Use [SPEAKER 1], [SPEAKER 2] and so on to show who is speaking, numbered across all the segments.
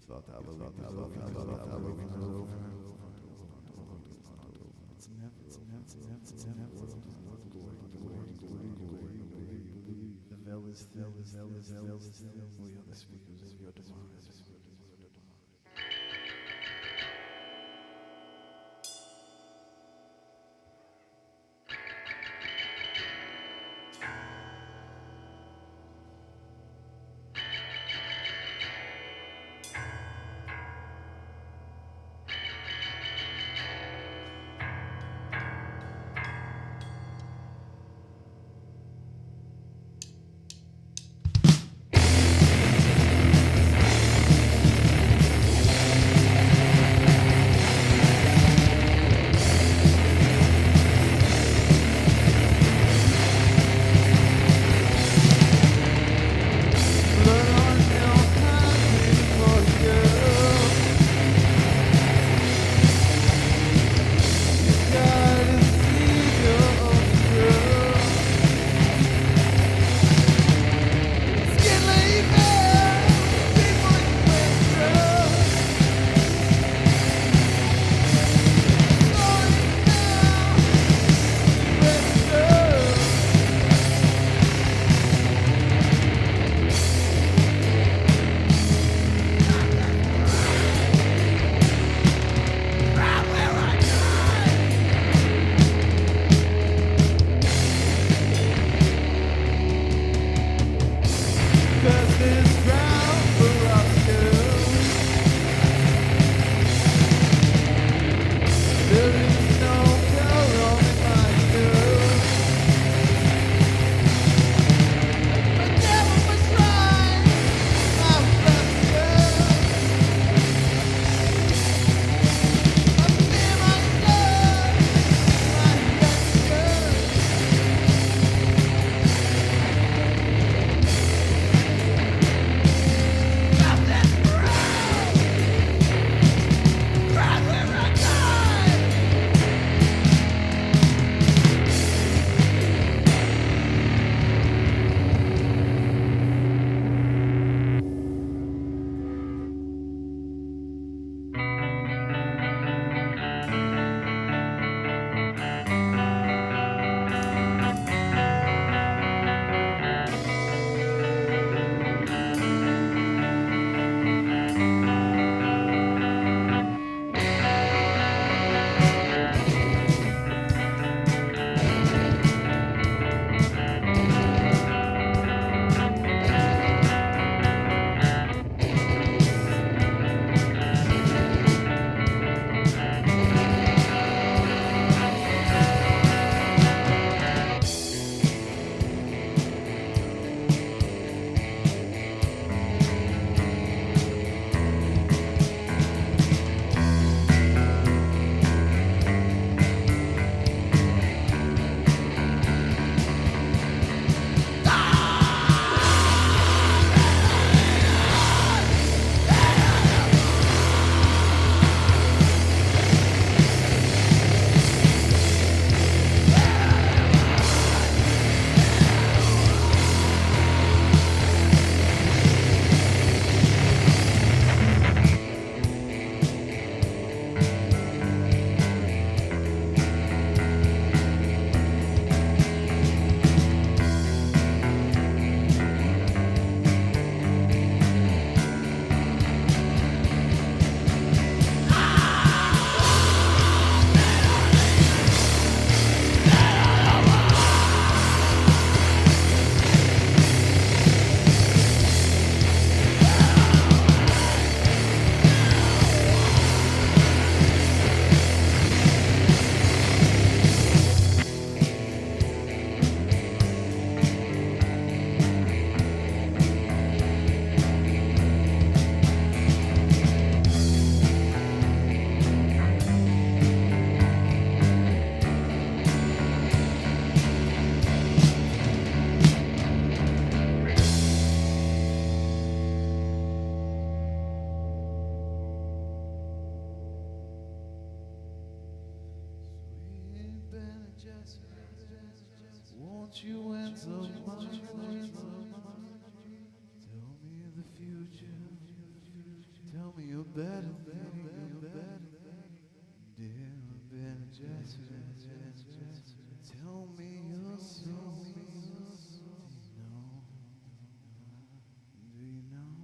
[SPEAKER 1] thought Halloween was over. It's never. The veil is thin. We are the speakers of your demise. Won't you answer my question? Tell me the future. Tell me Tell me your soul. Do you know?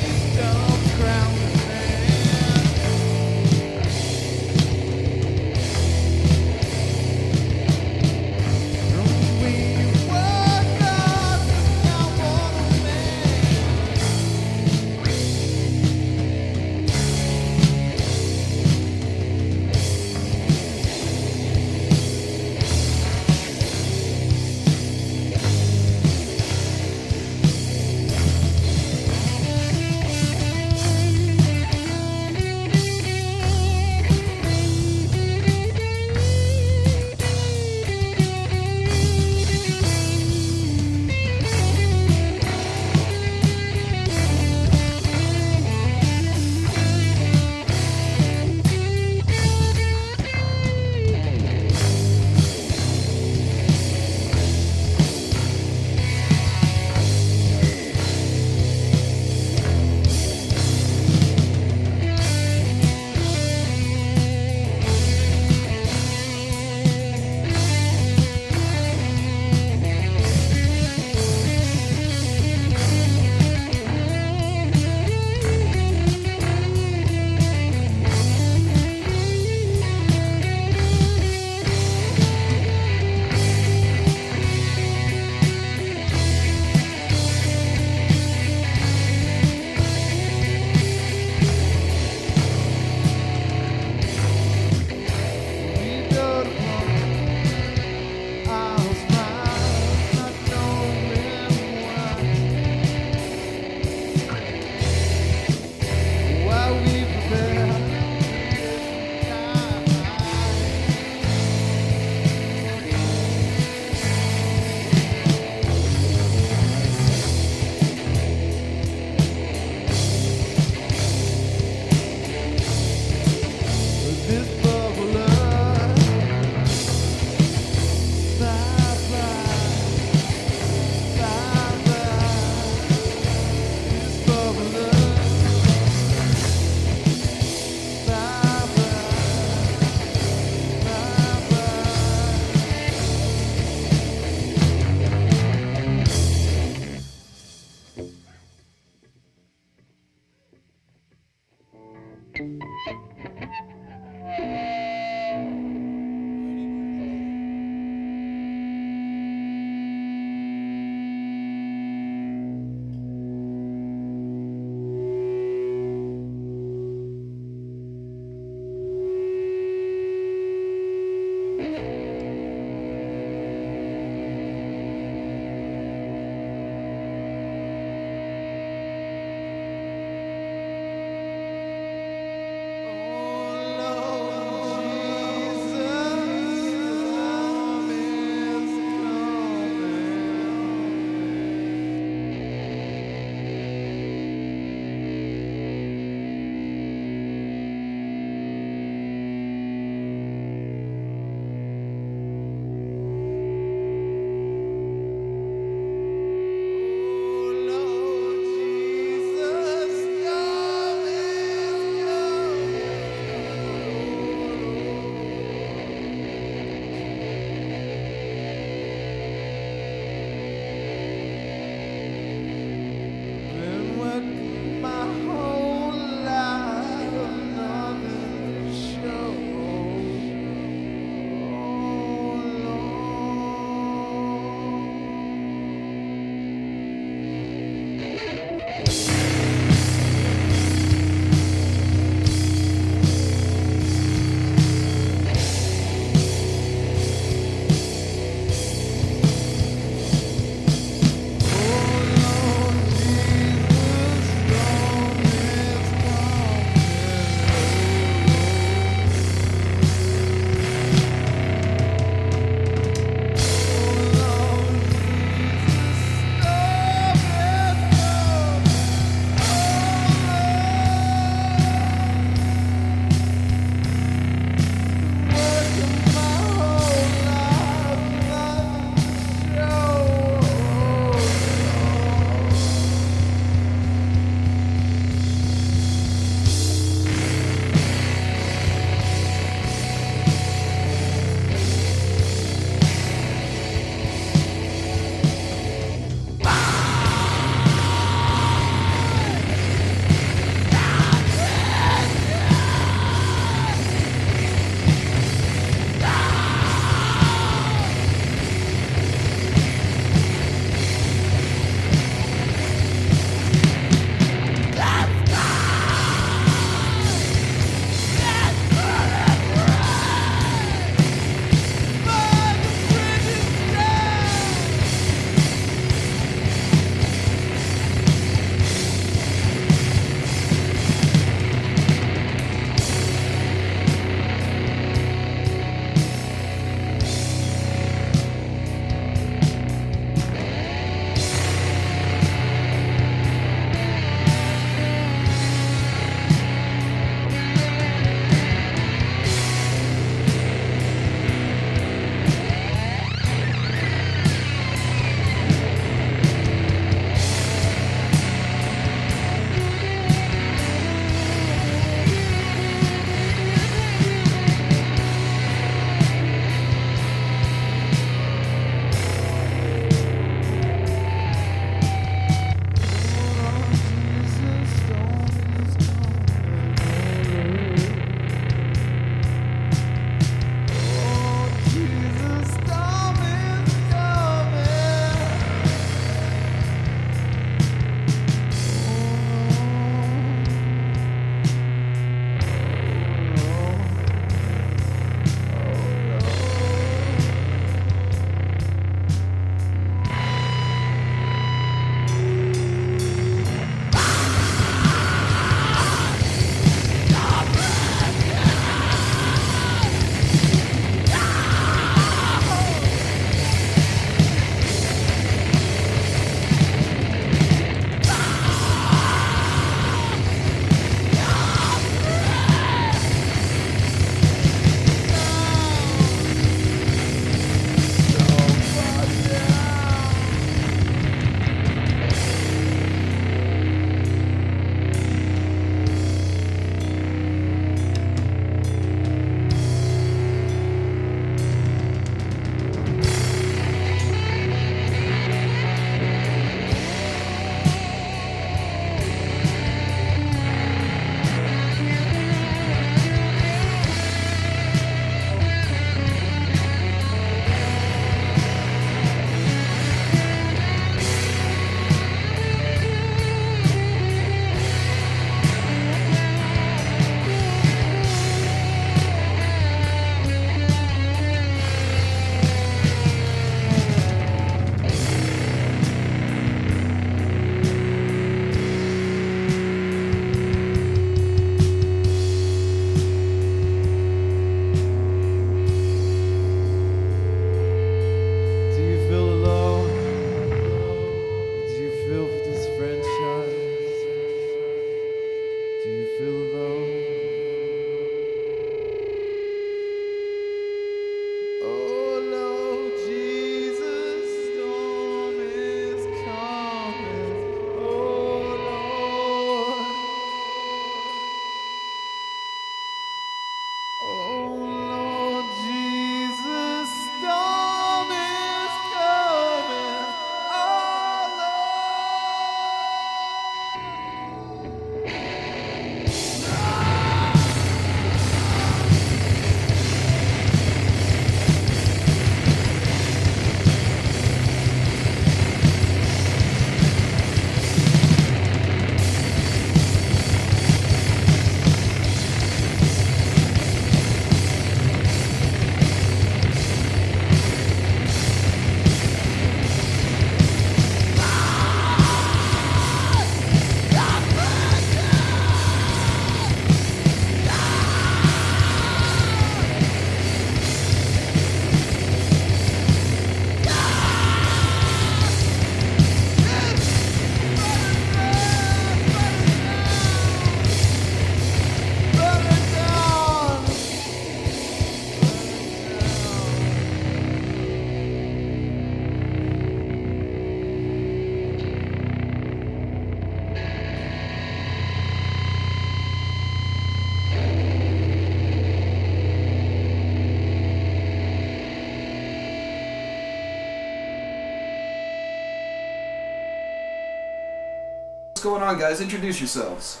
[SPEAKER 2] going on, guys? Introduce yourselves.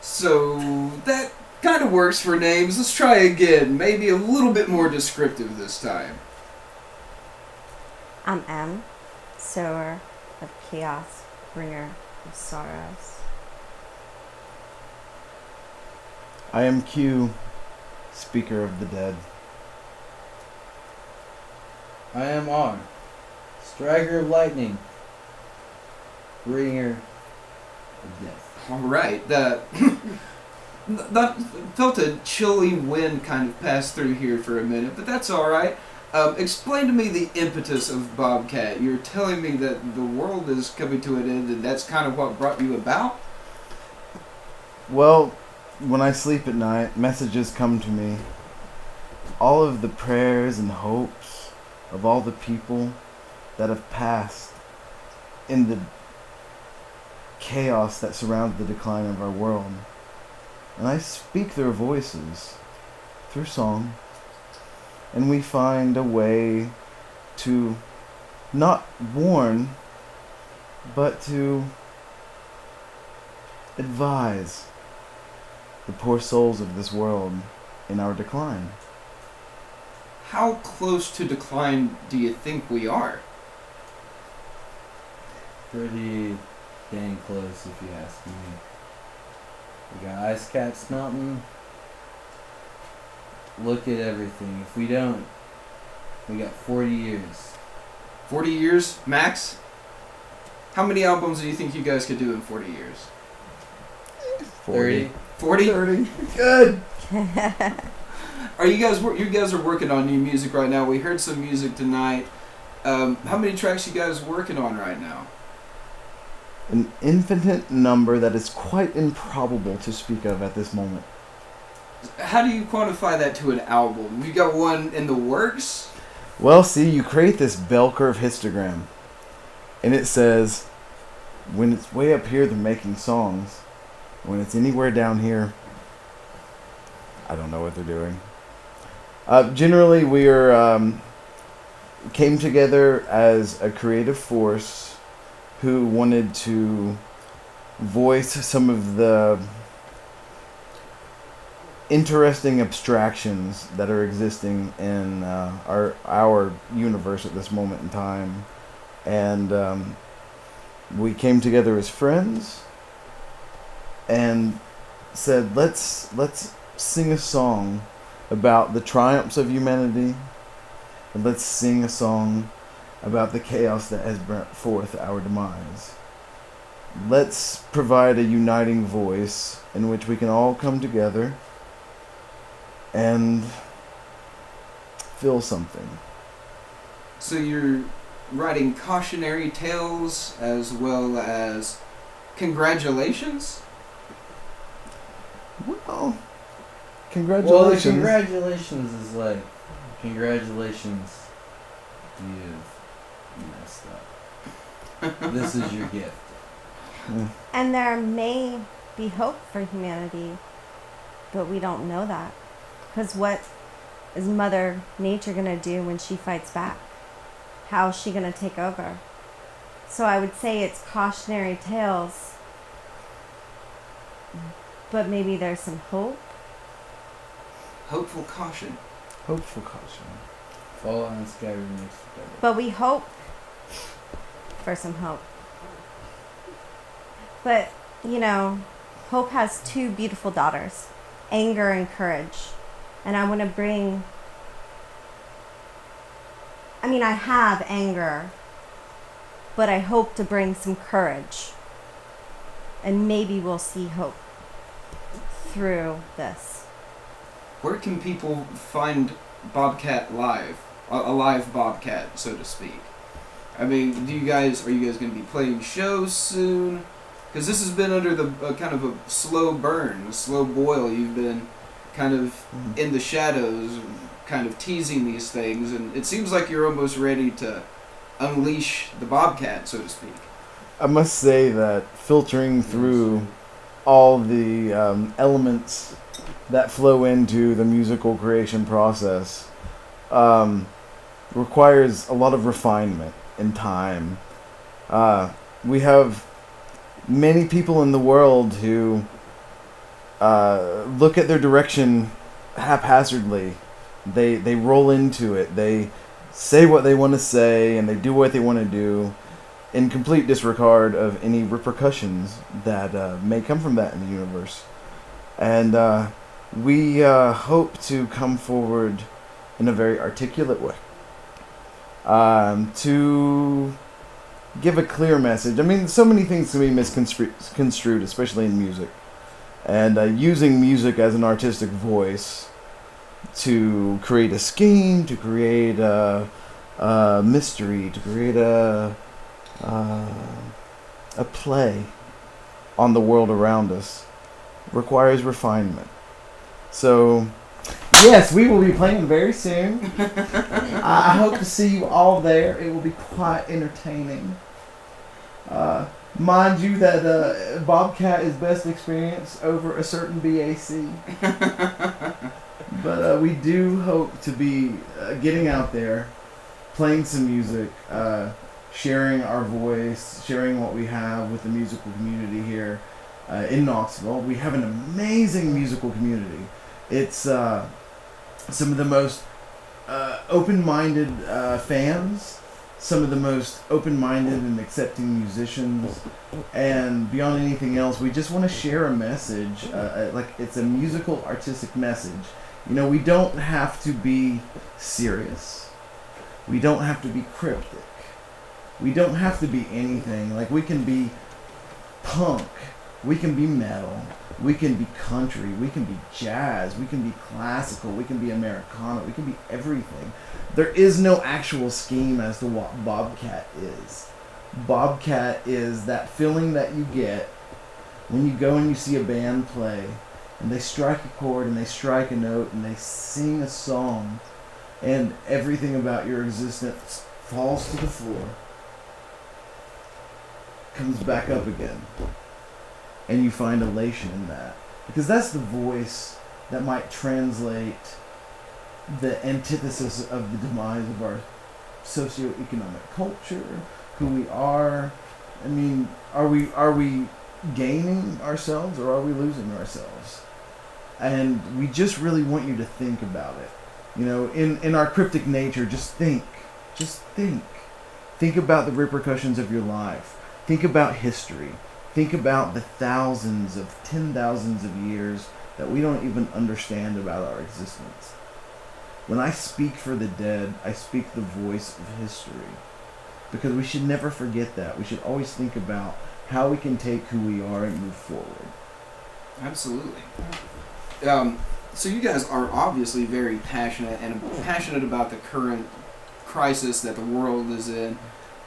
[SPEAKER 2] So, that kind of works for names. Let's try again. Maybe a little bit more descriptive this time.
[SPEAKER 3] I'm M, sower of chaos, bringer of sorrows.
[SPEAKER 1] I am Q, speaker of the dead.
[SPEAKER 4] I am R, striker of lightning, bringer of death.
[SPEAKER 2] Alright, that felt a chilly wind kind of pass through here for a minute, but that's alright. Explain to me the impetus of Bobcat. You're telling me that the world is coming to an end and that's kind of what brought you about?
[SPEAKER 1] Well, when I sleep at night, messages come to me. All of the prayers and hopes of all the people that have passed in the chaos that surrounds the decline of our world. And I speak their voices through song. And we find a way to not warn, but to advise the poor souls of this world in our decline.
[SPEAKER 2] How close to decline do you think we are?
[SPEAKER 4] Pretty dang close if you ask me. We got ice caps melting. Look at everything. If we don't, we got 40 years.
[SPEAKER 2] 40 years, max? How many albums do you think you guys could do in 40 years?
[SPEAKER 4] 30.
[SPEAKER 2] 40?
[SPEAKER 1] 30. Good.
[SPEAKER 2] Are you guys are working on new music right now? We heard some music tonight. How many tracks you guys working on right now?
[SPEAKER 1] An infinite number that is quite improbable to speak of at this moment.
[SPEAKER 2] How do you quantify that to an album? You got one in the works?
[SPEAKER 1] Well, see, you create this bell curve histogram, and it says, when it's way up here, they're making songs. When it's anywhere down here, I don't know what they're doing. Generally, we came together as a creative force who wanted to voice some of the interesting abstractions that are existing in our universe at this moment in time, and we came together as friends and said, let's sing a song about the triumphs of humanity, and let's sing a song about the chaos that has brought forth our demise. Let's provide a uniting voice in which we can all come together and feel something.
[SPEAKER 2] So you're writing cautionary tales as well as congratulations?
[SPEAKER 1] Well, congratulations.
[SPEAKER 4] Well, congratulations is like, congratulations, you've messed up. This is your gift.
[SPEAKER 1] Yeah.
[SPEAKER 3] And there may be hope for humanity, but we don't know that. Because what is Mother Nature going to do when she fights back? How is she going to take over? So I would say it's cautionary tales, but maybe there's some hope.
[SPEAKER 2] Hopeful caution.
[SPEAKER 1] Hopeful caution.
[SPEAKER 4] Fallout and Skyrim mixed together.
[SPEAKER 3] But we hope for some hope. But, hope has two beautiful daughters, anger and courage. And I want to bring, I have anger, but I hope to bring some courage. And maybe we'll see hope through this.
[SPEAKER 2] Where can people find Bobcat live? A live Bobcat, so to speak. Are you guys going to be playing shows soon? Because this has been under the kind of a slow burn, a slow boil. You've been kind of in the shadows, kind of teasing these things, and it seems like you're almost ready to unleash the Bobcat, so to speak.
[SPEAKER 1] I must say that filtering through all the elements that flow into the musical creation process requires a lot of refinement and time We have many people in the world who look at their direction haphazardly. They roll into it. They say what they want to say, and they do what they want to do, in complete disregard of any repercussions that may come from that in the universe. And we hope to come forward in a very articulate way to give a clear message. I mean, so many things can be misconstrued, especially in music. And using music as an artistic voice to create a scheme, to create a mystery, to create a play on the world around us requires refinement. So, yes, we will be playing very soon. I hope to see you all there. It will be quite entertaining. Mind you that Bobcat is best experienced over a certain BAC. But we do hope to be getting out there, playing some music, sharing our voice, sharing what we have with the musical community here in Knoxville. We have an amazing musical community. It's some of the most open-minded fans, some of the most open-minded and accepting musicians, and beyond anything else, we just want to share a message. Like, it's a musical, artistic message. You know, we don't have to be serious. We don't have to be cryptic. We don't have to be anything. Like, we can be punk. We can be metal. We can be country. We can be jazz. We can be classical. We can be Americana. We can be everything. There is no actual scheme as to what Bobcat is. Bobcat is that feeling that you get when you go and you see a band play and they strike a chord and they strike a note and they sing a song and everything about your existence falls to the floor, comes back up again, and you find elation in that. Because that's the voice that might translate the antithesis of the demise of our socioeconomic culture, who we are. I mean, are we gaining ourselves or are we losing ourselves? And we just really want you to think about it. You know, in our cryptic nature, just think. Think about the repercussions of your life. Think about history. Think about the thousands of 10,000s of years that we don't even understand about our existence. When I speak for the dead, I speak the voice of history. Because we should never forget that. We should always think about how we can take who we are and move forward.
[SPEAKER 2] Absolutely. So you guys are obviously very passionate about the current crisis that the world is in.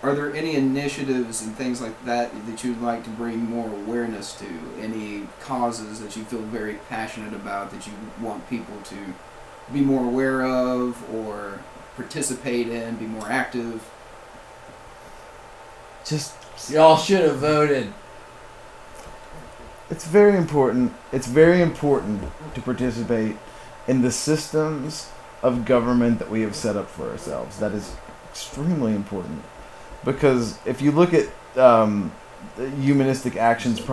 [SPEAKER 2] Are there any initiatives and things like that that you'd like to bring more awareness to? Any causes that you feel very passionate about that you want people to be more aware of or participate in, be more active?
[SPEAKER 1] Just,
[SPEAKER 4] y'all should have voted.
[SPEAKER 1] it's very important. It's very important to participate in the systems of government that we have set up for ourselves. That is extremely important. Because if you look at humanistic actions in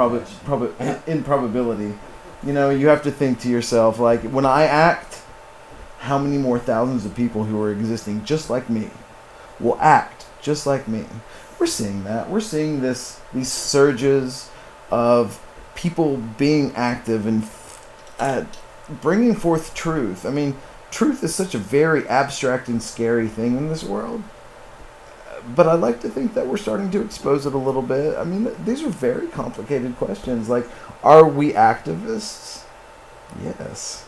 [SPEAKER 1] probability, you know, you have to think to yourself, like, when I act, how many more thousands of people who are existing just like me will act just like me? We're seeing that. We're seeing these surges of people being active and bringing forth truth. I mean, truth is such a very abstract and scary thing in this world. But I like to think that we're starting to expose it a little bit. I mean, these are very complicated questions. Like, are we activists? Yes.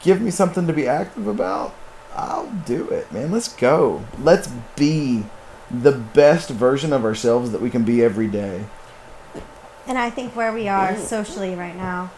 [SPEAKER 1] Give me something to be active about. I'll do it, man. Let's go. Let's be the best version of ourselves that we can be every day.
[SPEAKER 3] And I think where we are socially right now,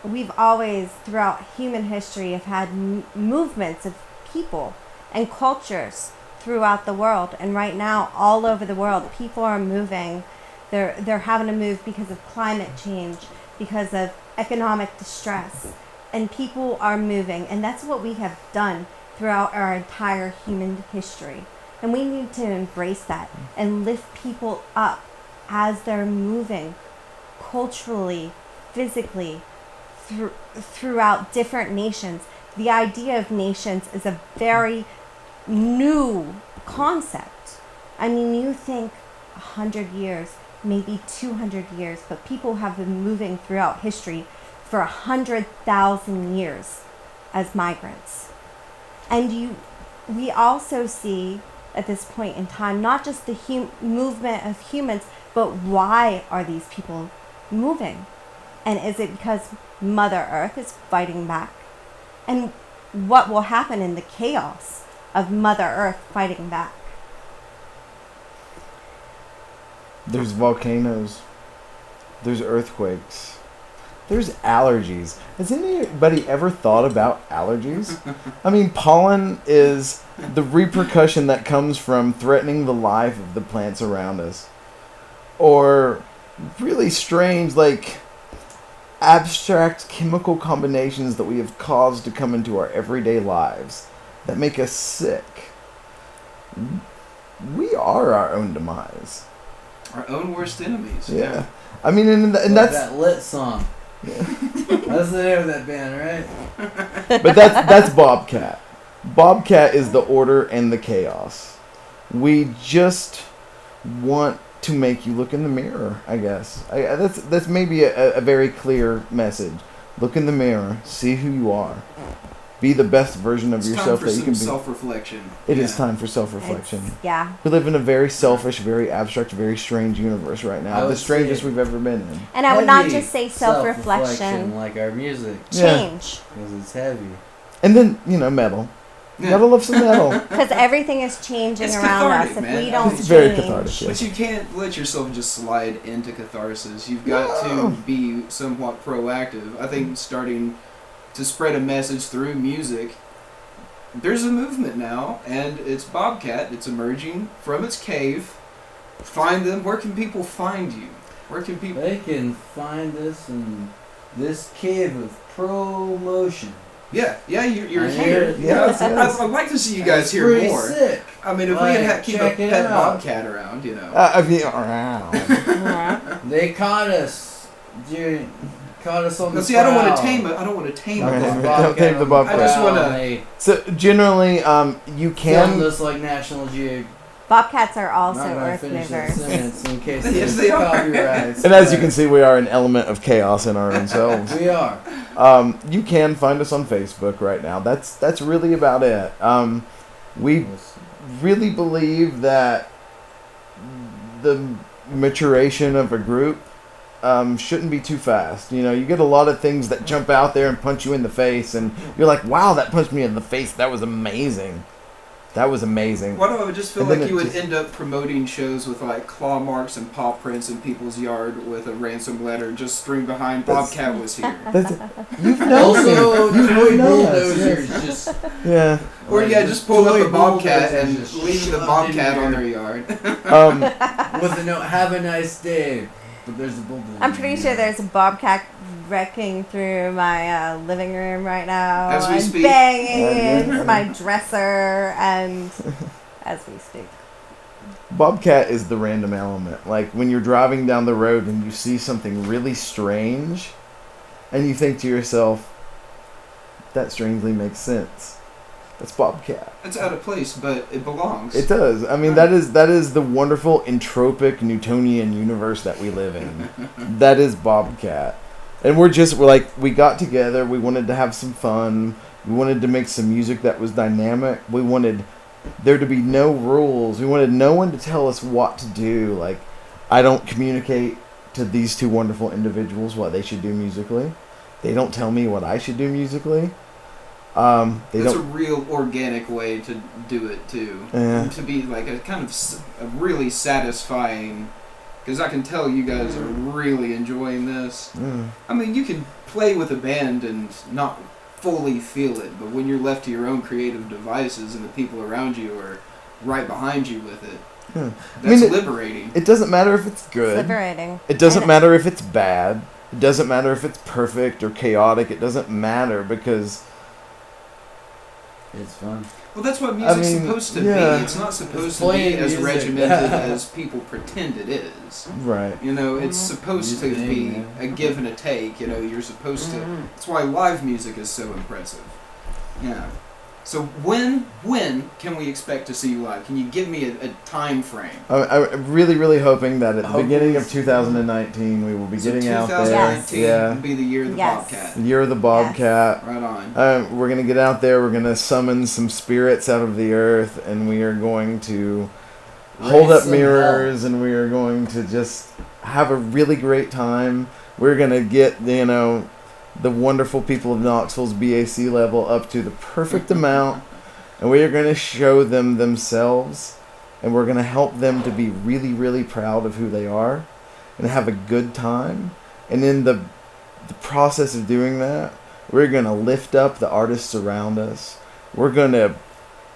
[SPEAKER 3] we've always, throughout human history, have had movements of people and cultures throughout the world. And right now, all over the world, people are moving. They're having to move because of climate change, because of economic distress. And people are moving. And that's what we have done throughout our entire human history. And we need to embrace that and lift people up as they're moving culturally, physically, throughout different nations. The idea of nations is a very new concept. I mean, you think 100 years, maybe 200 years, but people have been moving throughout history for 100,000 years as migrants. And we also see at this point in time, not just the movement of humans, but why are these people moving? And is it because Mother Earth is fighting back? And what will happen in the chaos of Mother Earth fighting back?
[SPEAKER 1] There's volcanoes. There's earthquakes. There's allergies. Has anybody ever thought about allergies? I mean, pollen is the repercussion that comes from threatening the life of the plants around us. Or really strange, like, abstract chemical combinations that we have caused to come into our everyday lives that make us sick. We are our own demise.
[SPEAKER 2] Our own worst enemies.
[SPEAKER 1] Yeah. I mean, and that's...
[SPEAKER 4] that lit song.
[SPEAKER 1] Yeah.
[SPEAKER 4] That's the name of that band, right?
[SPEAKER 1] But that's Bobcat. Bobcat is the order and the chaos. We just want to make you look in the mirror, I guess. That's maybe a very clear message. Look in the mirror. See who you are. Be the best version of yourself that you can be.
[SPEAKER 2] It's time for some self-reflection.
[SPEAKER 1] It is time for self-reflection.
[SPEAKER 3] Yeah.
[SPEAKER 1] We live in a very selfish, very abstract, very strange universe right now. The strangest we've ever been in.
[SPEAKER 3] And I would not
[SPEAKER 4] Heavy
[SPEAKER 3] just say self-reflection.
[SPEAKER 4] like our music.
[SPEAKER 3] Change.
[SPEAKER 4] Because it's heavy.
[SPEAKER 1] And then, metal. You gotta love some metal.
[SPEAKER 3] Because everything is changing
[SPEAKER 2] It's
[SPEAKER 3] around us.
[SPEAKER 2] cathartic,
[SPEAKER 3] If
[SPEAKER 2] man.
[SPEAKER 3] we don't
[SPEAKER 1] It's
[SPEAKER 3] change.
[SPEAKER 1] very cathartic, yeah.
[SPEAKER 2] But you can't let yourself just slide into catharsis. You've got to be somewhat proactive. I think starting to spread a message through music. There's a movement now, and it's Bobcat. It's emerging from its cave. Find them. Where can people find you? Where can people...
[SPEAKER 4] They can find us in this cave of promotion.
[SPEAKER 2] Yeah, you're
[SPEAKER 4] I
[SPEAKER 2] here.
[SPEAKER 4] hear-
[SPEAKER 1] Yes, yes.
[SPEAKER 2] I'd like to see you guys here
[SPEAKER 4] Pretty
[SPEAKER 2] more.
[SPEAKER 4] sick.
[SPEAKER 2] I mean, if we
[SPEAKER 4] Like,
[SPEAKER 2] could keep a
[SPEAKER 4] check it
[SPEAKER 2] pet
[SPEAKER 4] out.
[SPEAKER 2] Bobcat around,
[SPEAKER 1] Around.
[SPEAKER 4] They caught us on the
[SPEAKER 2] Now, see, I don't want
[SPEAKER 4] prowl.
[SPEAKER 2] to tame it. I don't want to tame
[SPEAKER 1] Okay.
[SPEAKER 2] it.
[SPEAKER 1] Don't tame the Bobcat.
[SPEAKER 2] I just wanna-
[SPEAKER 4] They
[SPEAKER 1] So generally, you
[SPEAKER 4] filmed
[SPEAKER 1] can.
[SPEAKER 4] us like National Geographic.
[SPEAKER 3] Bobcats are also
[SPEAKER 4] Not gonna
[SPEAKER 3] earth
[SPEAKER 4] finish that
[SPEAKER 3] movers.
[SPEAKER 4] sentence in case
[SPEAKER 2] Yes,
[SPEAKER 4] there's
[SPEAKER 2] they are.
[SPEAKER 4] copyrights.
[SPEAKER 1] And as you can see, we are an element of chaos in our own selves.
[SPEAKER 4] We are.
[SPEAKER 1] You can find us on Facebook right now. That's really about it. We really believe that the maturation of a group shouldn't be too fast. You get a lot of things that jump out there and punch you in the face, and you're like, "Wow, that punched me in the face. That was amazing. That was amazing."
[SPEAKER 2] Why do I just feel
[SPEAKER 1] And then
[SPEAKER 2] like
[SPEAKER 1] it
[SPEAKER 2] you would
[SPEAKER 1] just-
[SPEAKER 2] end up promoting shows with like claw marks and paw prints in people's yard with a ransom letter just string behind
[SPEAKER 1] That's-
[SPEAKER 2] Bobcat was here.
[SPEAKER 1] You've known
[SPEAKER 4] Also,
[SPEAKER 1] me. You've
[SPEAKER 4] toy
[SPEAKER 1] known us.
[SPEAKER 4] bulldozers just
[SPEAKER 1] Yeah.
[SPEAKER 2] Or
[SPEAKER 4] like,
[SPEAKER 2] yeah, just pull up
[SPEAKER 4] toy
[SPEAKER 2] the Bobcat
[SPEAKER 4] bulldozers
[SPEAKER 2] and
[SPEAKER 4] just
[SPEAKER 2] leave the
[SPEAKER 4] shoved
[SPEAKER 2] Bobcat
[SPEAKER 4] in
[SPEAKER 2] on
[SPEAKER 4] there
[SPEAKER 2] their yard.
[SPEAKER 4] with a note, "Have a nice day." But there's a bulldozer.
[SPEAKER 3] I'm pretty sure there's a Bobcat wrecking through my living room right now.
[SPEAKER 2] As we
[SPEAKER 3] and
[SPEAKER 2] speak.
[SPEAKER 3] banging
[SPEAKER 1] Yeah,
[SPEAKER 3] into my dresser and as we speak.
[SPEAKER 1] Bobcat is the random element. Like when you're driving down the road and you see something really strange, and you think to yourself, "That strangely makes sense." That's Bobcat.
[SPEAKER 2] It's out of place, but it belongs.
[SPEAKER 1] It does. I mean, that is the wonderful entropic Newtonian universe that we live in. That is Bobcat. And we're like, we got together. We wanted to have some fun. We wanted to make some music that was dynamic. We wanted there to be no rules. We wanted no one to tell us what to do. Like, I don't communicate to these two wonderful individuals what they should do musically. They don't tell me what I should do musically.
[SPEAKER 2] It's a real organic way to do it too.
[SPEAKER 1] Yeah.
[SPEAKER 2] To be like a kind of a really satisfying, because I can tell you guys are really enjoying this.
[SPEAKER 1] Mm.
[SPEAKER 2] I mean, you can play with a band and not fully feel it, but when you're left to your own creative devices and the people around you are right behind you with it,
[SPEAKER 1] Yeah.
[SPEAKER 2] that's
[SPEAKER 1] it-
[SPEAKER 2] liberating.
[SPEAKER 1] It doesn't matter if it's good.
[SPEAKER 3] It's liberating.
[SPEAKER 1] It doesn't
[SPEAKER 3] And-
[SPEAKER 1] matter if it's bad. It doesn't matter if it's perfect or chaotic. It doesn't matter because
[SPEAKER 4] It's fun.
[SPEAKER 2] Well, that's what music's supposed to be. It's not supposed to be as regimented as people pretend it is.
[SPEAKER 1] Right.
[SPEAKER 2] You know, it's supposed to be a give and a take. You know, you're supposed to. That's why live music is so impressive. Yeah. So when can we expect to see you live? Can you give me a time frame?
[SPEAKER 1] I'm really, really hoping that at the beginning of 2019 we will be getting out there.
[SPEAKER 2] 2019 will be the year of the Bobcat.
[SPEAKER 1] The year of the Bobcat.
[SPEAKER 2] Right on.
[SPEAKER 1] We're going to get out there. We're going to summon some spirits out of the earth, and we are going to hold up mirrors, and we are going to just have a really great time. We're going to get, the wonderful people of Knoxville's BAC level up to the perfect amount, and we are going to show them themselves, and we're going to help them to be really, really proud of who they are and have a good time. And in the process of doing that, we're going to lift up the artists around us. We're going to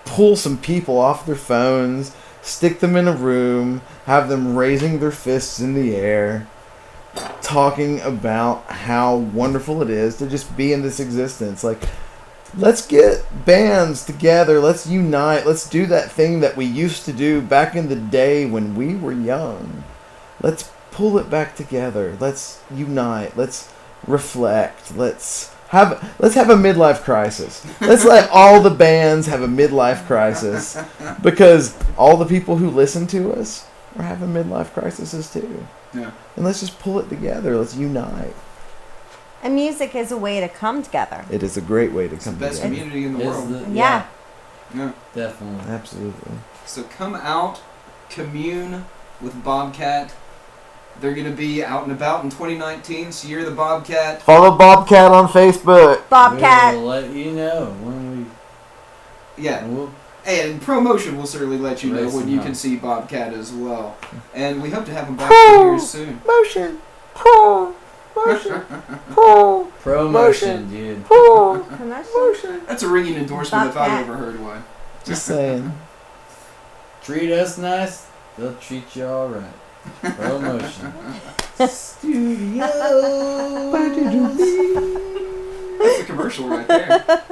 [SPEAKER 1] pull some people off their phones, stick them in a room, have them raising their fists in the air, talking about how wonderful it is to just be in this existence. Like, let's get bands together, let's unite, let's do that thing that we used to do back in the day when we were young. Let's pull it back together. Let's unite, let's reflect, let's have a midlife crisis. Let's let all the bands have a midlife crisis, because all the people who listen to us are having midlife crises too.
[SPEAKER 2] Yeah.
[SPEAKER 1] And let's just pull it together. Let's unite.
[SPEAKER 3] And music is a way to come together.
[SPEAKER 1] It is a great way to come together.
[SPEAKER 2] Best community in the world.
[SPEAKER 3] Yeah.
[SPEAKER 4] Definitely.
[SPEAKER 1] Absolutely.
[SPEAKER 2] So come out, commune with Bobcat. They're going to be out and about in 2019, so you're the Bobcat.
[SPEAKER 1] Follow Bobcat on Facebook.
[SPEAKER 3] Bobcat.
[SPEAKER 4] We'll let you know when we...
[SPEAKER 2] Yeah. And promotion will certainly let you know when you can see Bobcat as well. And we hope to have him back here soon.
[SPEAKER 1] Motion.
[SPEAKER 4] Promotion, dude.
[SPEAKER 3] Promotion.
[SPEAKER 2] That's a ringing endorsement
[SPEAKER 3] Bobcat.
[SPEAKER 2] if I've ever heard one.
[SPEAKER 1] Just saying.
[SPEAKER 4] Treat us nice, they'll treat you alright. Promotion. Studio.
[SPEAKER 2] That's a commercial right there.